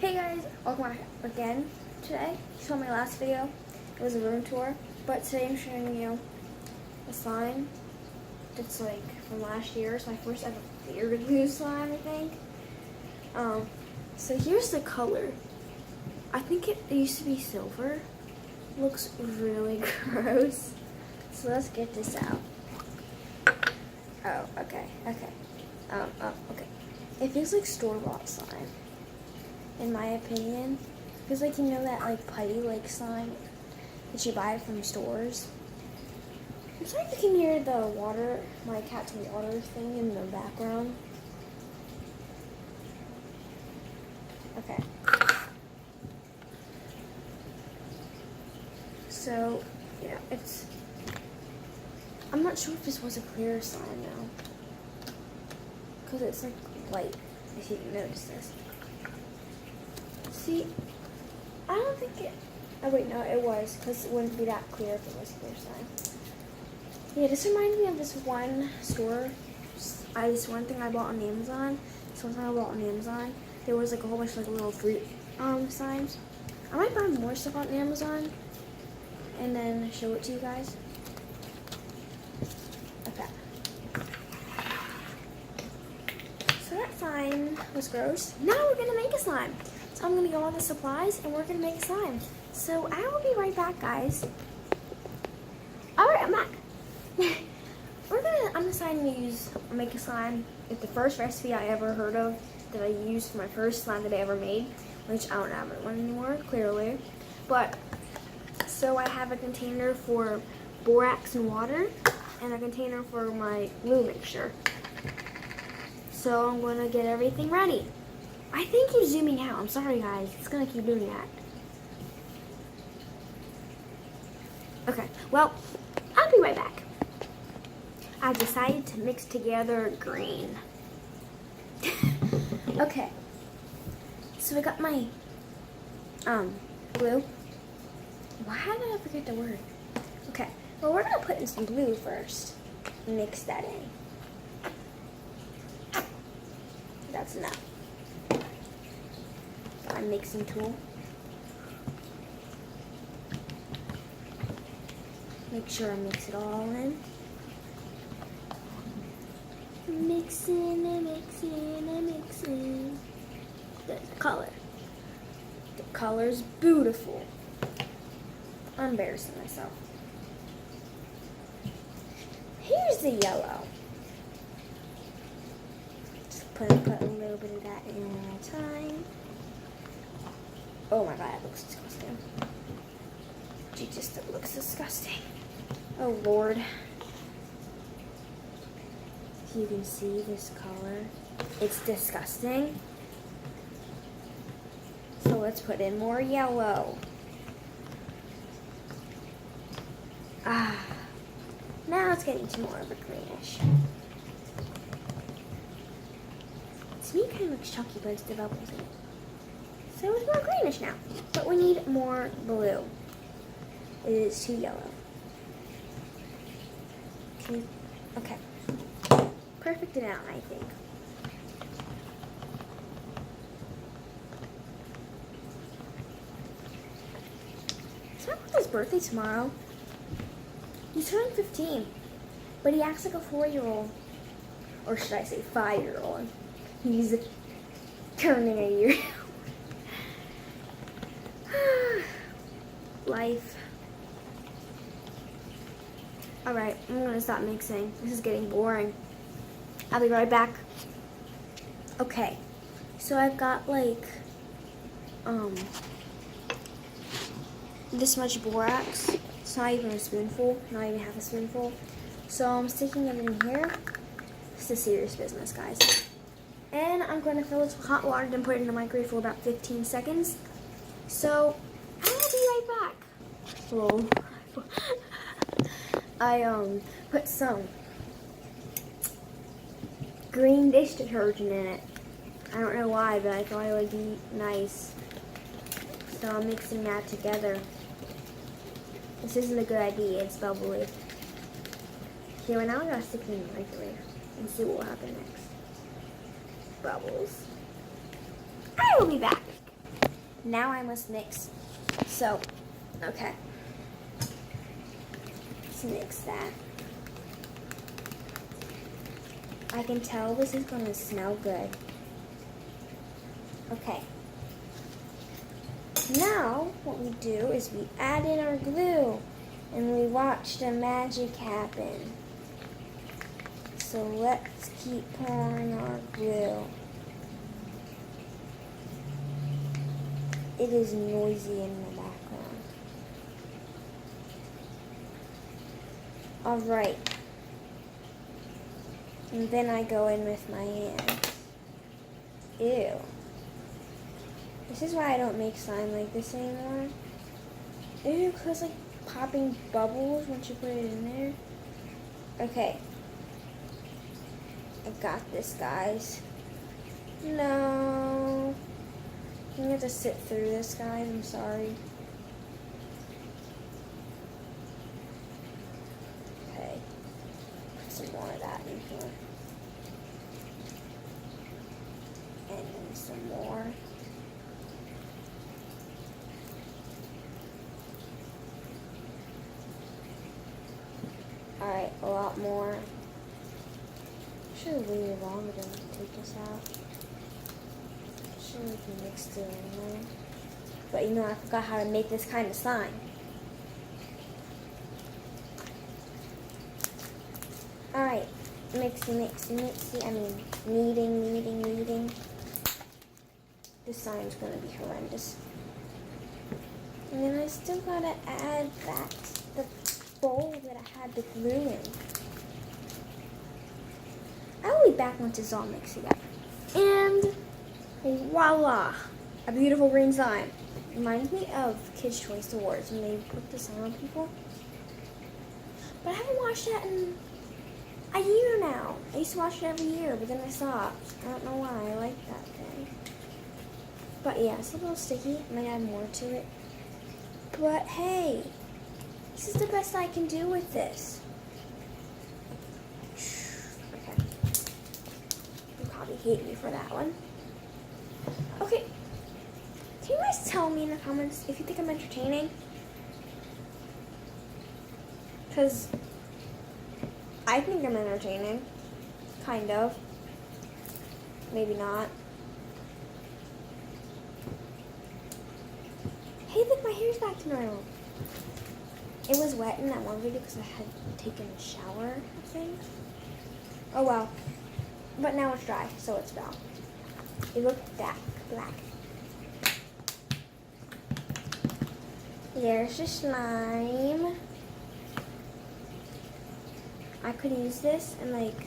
Hey guys, welcome back again today. You saw my last video, it was a room tour, but today I'm showing you a slime that's like from last year. It's my first ever clear glue slime, I think. So here's the color. I think it used to be silver. Looks really gross. So let's get this out. Oh, okay. Okay. It feels like store-bought slime, in my opinion. It feels like, you know, that like putty like slime that you buy from stores. I'm sorry if you can hear the water, my cat's water thing in the background. Okay. So, yeah, I'm not sure if this was a clear slime now, because it's like light, if you can notice this. See, I don't think it, oh wait, no, it was, because it wouldn't be that clear if it was clear slime. Yeah, this reminds me of this one store, this one thing I bought on Amazon. There was like a whole bunch of like little fruit slimes. I might buy more stuff on Amazon and then show it to you guys. Okay. So that slime was gross. Now we're gonna make a slime. So I'm gonna go on the supplies and we're gonna make a slime. So I will be right back, guys. Alright, I'm back. I'm deciding to make a slime. It's the first recipe I ever heard of that I used for my first slime that I ever made, which I don't have one anymore, clearly. But, so I have a container for borax and water, and a container for my glue mixture. So I'm going to get everything ready. I think he's zooming out. I'm sorry, guys. It's going to keep doing that. Okay, well, I'll be right back. I decided to mix together green. Okay, so I got my glue. Why did I forget the word? Okay, well, we're gonna put in some glue first. Mix that in. That's enough. Got my mixing tool. Make sure I mix it all in. Mixing and mixing and mixing. The color. The color's beautiful. I'm embarrassing myself. Here's the yellow. Just put a little bit of that in at a time. Oh my god, it looks disgusting. Jesus, it looks disgusting. Oh Lord. You can see this color. It's disgusting. So let's put in more yellow. Now it's getting to more of a greenish. To me, it kind of looks chunky, but it's developing. So it's more greenish now. But we need more blue. It is too yellow. Okay. Perfect amount, I think. It's my brother's birthday tomorrow. He's turning 15, but he acts like a 4-year-old, or should I say 5-year-old. He's turning a year. Life. Alright, I'm gonna stop mixing. This is getting boring. I'll be right back. Okay, so I've got like, this much borax. It's not even a spoonful, not even half a spoonful. So I'm sticking it in here. This is serious business, guys. And I'm going to fill this with hot water and put it in the microwave for about 15 seconds. So I'll be right back. Whoa. I put some green dish detergent in it. I don't know why, but I thought it would be nice. So I'm mixing that together. This isn't a good idea, it's bubbly. Okay, well now I gotta stick it in the microwave and see what will happen next. Bubbles. I will be back. Now I must mix. So, okay. Let's mix that. I can tell this is going to smell good. Okay. Now, what we do is we add in our glue and we watch the magic happen. So let's keep pouring our glue. It is noisy in the background. Alright. And then I go in with my hands. Ew. This is why I don't make slime like this anymore. Ew, because like popping bubbles once you put it in there. Okay. I got this, guys. No. You have to sit through this, guys. I'm sorry. Okay. Put some more of that in here. And then some more. Alright, a lot more. Should have waited longer to take this out. Should have mixed it in there. But you know, I forgot how to make this kind of slime. Alright, mixy. I mean, kneading. This slime's gonna be horrendous. And then I still gotta add back the bowl that I had the glue in. I will be back once it's all mixed together. And voila! A beautiful green slime. Reminds me of Kids' Choice Awards when they put this on people. But I haven't watched that in a year now. I used to watch it every year, but then I stopped. I don't know why. I like that thing. But yeah, it's a little sticky. I might add more to it. But hey, this is the best I can do with this. Okay. You probably hate me for that one. Okay. Can you guys tell me in the comments if you think I'm entertaining? Because I think I'm entertaining. Kind of. Maybe not. Hey, look, my hair's back to normal. It was wet in that one video because I had taken a shower, I think. Oh well. But now it's dry, so it's brown. It looked black. There's the slime. I could use this and like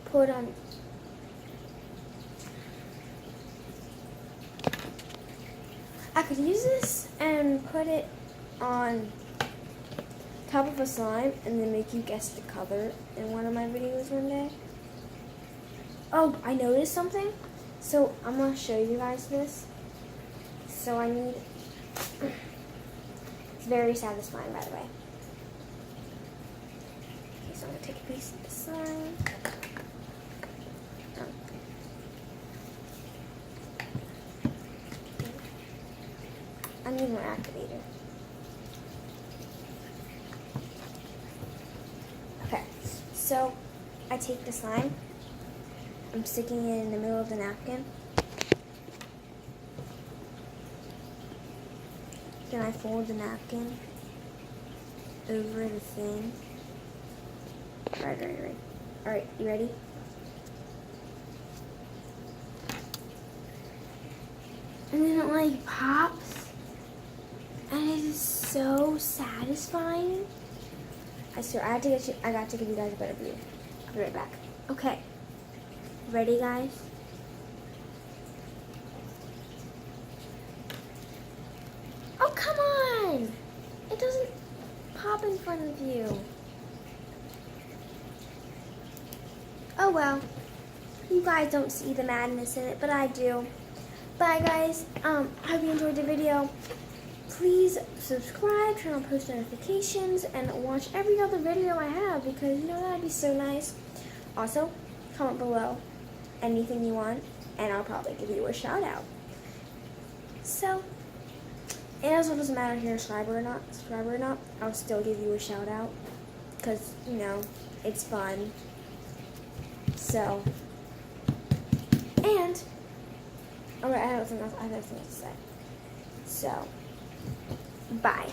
put on. I could use this and put it on top of a slime and then make you guess the color in one of my videos one day. Oh, I noticed something. So I'm going to show you guys this. So I need, it's very satisfying by the way. Okay, so I'm going to take a piece of the slime. I need more activator. Okay, so I take the slime, I'm sticking it in the middle of the napkin. Then I fold the napkin over the thing. Right. Alright, you ready? And then it like pops. And it is so satisfying. I swear, I got to give you guys a better view. I'll be right back. Okay. Ready, guys? Oh, come on! It doesn't pop in front of you. Oh, well. You guys don't see the madness in it, but I do. Bye, guys. I hope you enjoyed the video. Please subscribe, turn on post notifications, and watch every other video I have because, you know, that'd be so nice. Also, comment below anything you want, and I'll probably give you a shout out. So, it also doesn't matter if you're a subscriber or not, I'll still give you a shout out. Because, you know, it's fun. So, and, I have nothing else to say. So, bye.